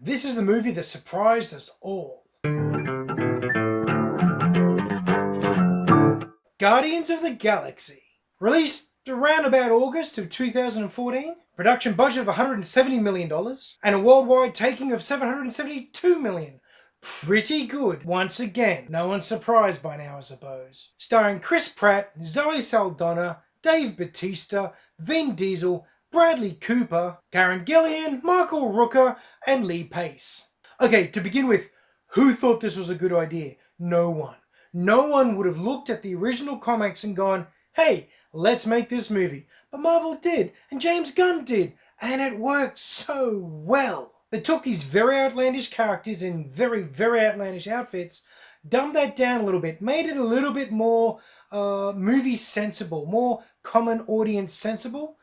This is the movie that surprised us all. Guardians of the Galaxy. Released around about August of 2014. Production budget of $170 million. And a worldwide taking of $772 million. Pretty good. Once again, no one's surprised by now, I suppose. Starring Chris Pratt, Zoe Saldana, Dave Bautista, Vin Diesel, Bradley Cooper, Karen Gillan, Michael Rooker, and Lee Pace. Okay, to begin with, who thought this was a good idea? No one. No one would have looked at the original comics and gone, hey, let's make this movie. But Marvel did, and James Gunn did, and it worked so well. They took these very outlandish characters in very, very outlandish outfits, dumbed that down a little bit, made it a little bit more movie sensible, more common audience sensible.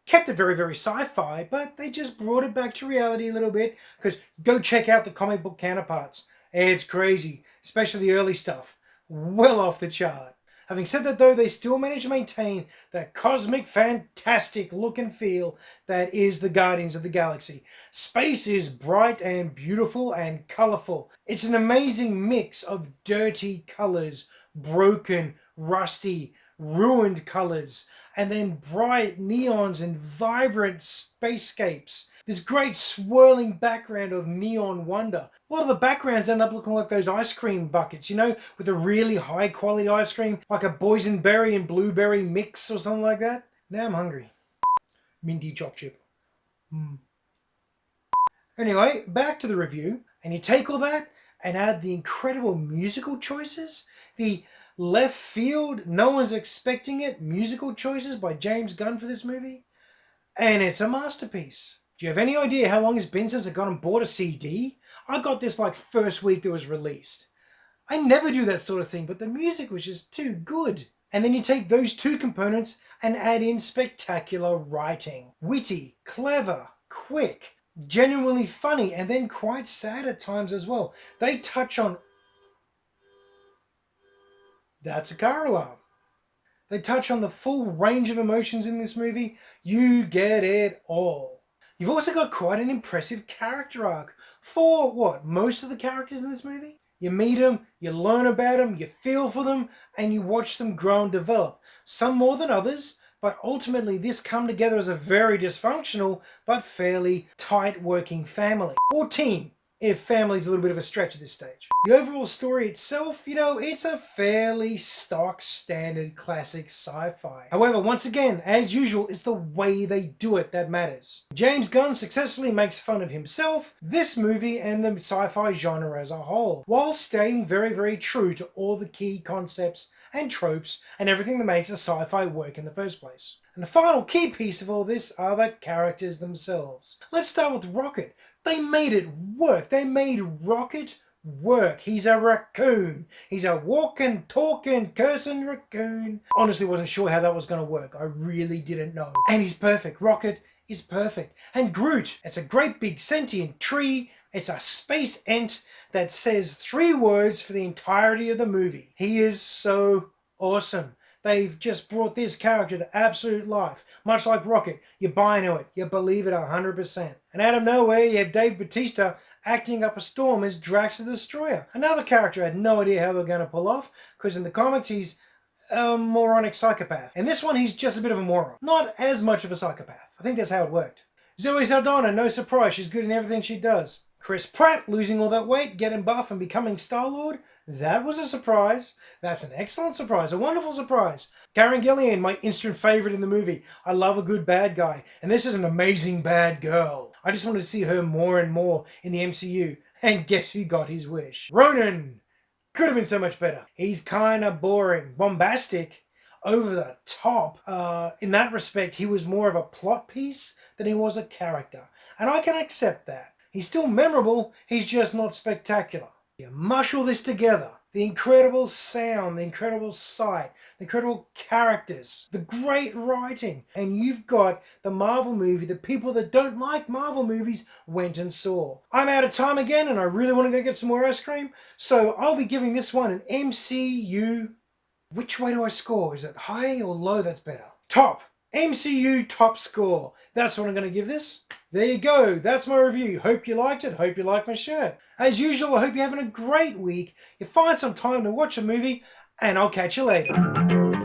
Kept it very, very sci-fi, but they just brought it back to reality a little bit, because go check out the comic book counterparts. It's crazy, especially the early stuff. Well off the chart. Having said that though, they still managed to maintain that cosmic, fantastic look and feel that is the Guardians of the Galaxy. Space is bright and beautiful and colourful. It's an amazing mix of dirty colours, broken, rusty, ruined colours, and then bright neons and vibrant spacescapes. This great swirling background of neon wonder. A lot of the backgrounds end up looking like those ice cream buckets, you know, with a really high quality ice cream, like a boysenberry and blueberry mix or something like that. Now I'm hungry. Minty choc chip. Anyway, back to the review. And you take all that and add the incredible musical choices, the left field, no one's expecting it, musical choices by James Gunn for this movie, and it's a masterpiece. Do you have any idea how long it's been since I got and bought a CD? I got this like first week that was released. I never do that sort of thing, but the music was just too good. And then you take those two components and add in spectacular writing. Witty, clever, quick, genuinely funny, and then quite sad at times as well. They touch on... That's a car alarm. They touch on the full range of emotions in this movie. You get it all. You've also got quite an impressive character arc for, most of the characters in this movie? You meet them, you learn about them, you feel for them, and you watch them grow and develop. Some more than others, but ultimately this come together as a very dysfunctional but fairly tight working family. Or team, if family's a little bit of a stretch at this stage. The overall story itself, it's a fairly stock standard classic sci-fi. However, once again, as usual, it's the way they do it that matters. James Gunn successfully makes fun of himself, this movie, and the sci-fi genre as a whole, while staying very, very true to all the key concepts and tropes and everything that makes a sci-fi work in the first place. And the final key piece of all this are the characters themselves. Let's start with Rocket. They made it work. They made Rocket work. He's a raccoon. He's a walking, talking, cursing raccoon. Honestly wasn't sure how that was going to work. I really didn't know. And he's perfect. Rocket is perfect. And Groot, it's a great big sentient tree. It's a space ent that says 3 words for the entirety of the movie. He is so awesome. They've just brought this character to absolute life. Much like Rocket, you buy into it. You believe it 100%. And out of nowhere, you have Dave Bautista acting up a storm as Drax the Destroyer. Another character I had no idea how they were going to pull off, because in the comics he's a moronic psychopath. In this one, he's just a bit of a moron. Not as much of a psychopath. I think that's how it worked. Zoe Saldana, no surprise, she's good in everything she does. Chris Pratt losing all that weight, getting buff and becoming Star-Lord. That was a surprise. That's an excellent surprise, a wonderful surprise. Karen Gillan, my instant favourite in the movie. I love a good bad guy, and this is an amazing bad girl. I just wanted to see her more and more in the MCU, and guess who got his wish? Ronan! Could have been so much better. He's kinda boring, bombastic, over the top. In that respect, he was more of a plot piece than he was a character, and I can accept that. He's still memorable, he's just not spectacular. You mush all this together, the incredible sound, the incredible sight, the incredible characters, the great writing, and you've got the Marvel movie that people that don't like Marvel movies went and saw. I'm out of time again and I really want to go get some more ice cream, so I'll be giving this one an MCU. Which way do I score? Is it high or low that's better? Top! MCU top score. That's what I'm going to give this. There you go. That's my review. Hope you liked it. Hope you like my shirt. As usual, I hope you're having a great week. You find some time to watch a movie, and I'll catch you later.